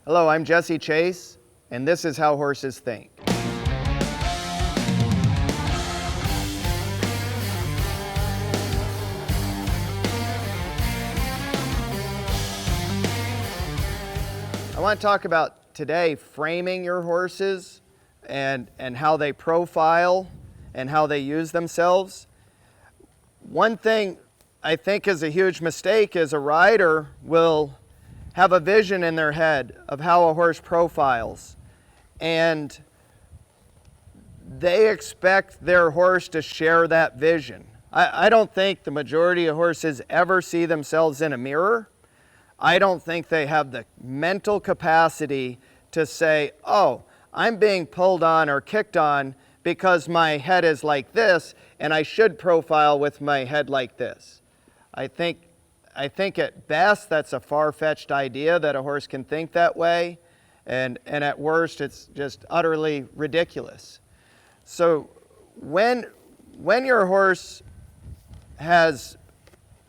Hello, I'm Jesse Chase, and this is How Horses Think. I want to talk about today framing your horses and how they profile and how they use themselves. One thing I think is a huge mistake is a rider will have a vision in their head of how a horse profiles, and they expect their horse to share that vision. I don't think the majority of horses ever see themselves in a mirror. I don't think they have the mental capacity to say, oh, I'm being pulled on or kicked on because my head is like this and I should profile with my head like this. I think at best that's a far-fetched idea that a horse can think that way, and at worst it's just utterly ridiculous. So when your horse has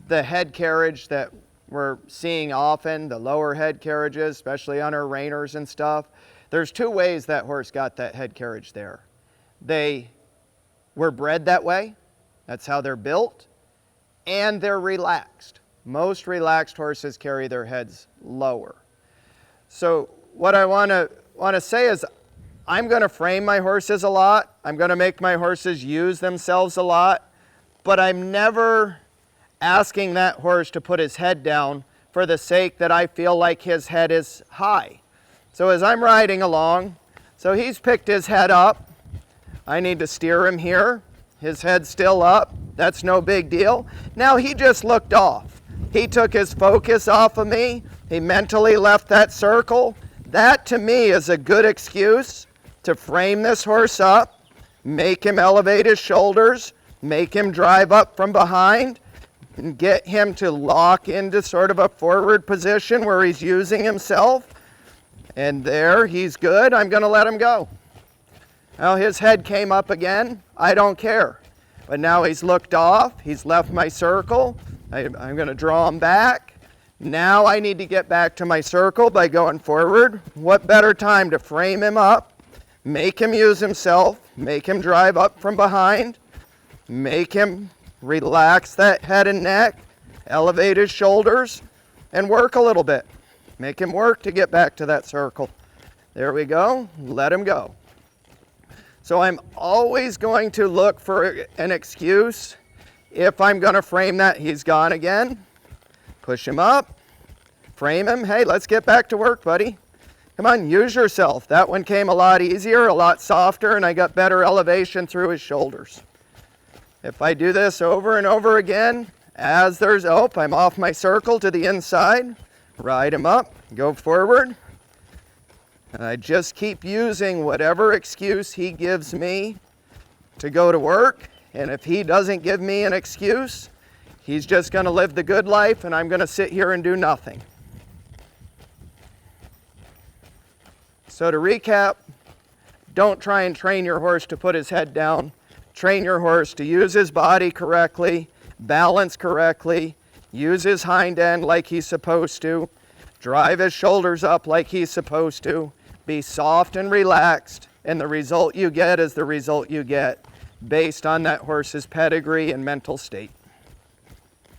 the head carriage that we're seeing often, the lower head carriages, especially on our reiners and stuff, there's two ways that horse got that head carriage there. They were bred that way, that's how they're built, and they're relaxed. Most relaxed horses carry their heads lower. So what I want to say is I'm going to frame my horses a lot. I'm going to make my horses use themselves a lot, but I'm never asking that horse to put his head down for the sake that I feel like his head is high. So as I'm riding along, so he's picked his head up. I need to steer him here. His head's still up. That's no big deal. Now he just looked off. He took his focus off of me. He mentally left that circle. That to me is a good excuse to frame this horse up, make him elevate his shoulders, make him drive up from behind, and get him to lock into sort of a forward position where he's using himself. And there, he's good. I'm going to let him go. Now his head came up again. I don't care. But now he's looked off. He's left my circle. I'm going to draw him back. Now I need to get back to my circle by going forward. What better time to frame him up, make him use himself, make him drive up from behind, make him relax that head and neck, elevate his shoulders, and work a little bit. Make him work to get back to that circle. There we go. Let him go. So I'm always going to look for an excuse. If I'm going to frame that, he's gone again. Push him up. Frame him. Hey, let's get back to work, buddy. Come on, use yourself. That one came a lot easier, a lot softer, and I got better elevation through his shoulders. If I do this over and over again, as there's, I'm off my circle to the inside. Ride him up, go forward. And I just keep using whatever excuse he gives me to go to work. And if he doesn't give me an excuse, he's just going to live the good life and I'm going to sit here and do nothing. So to recap, don't try and train your horse to put his head down. Train your horse to use his body correctly, balance correctly, use his hind end like he's supposed to, drive his shoulders up like he's supposed to, be soft and relaxed, and the result you get is the result you get based on that horse's pedigree and mental state.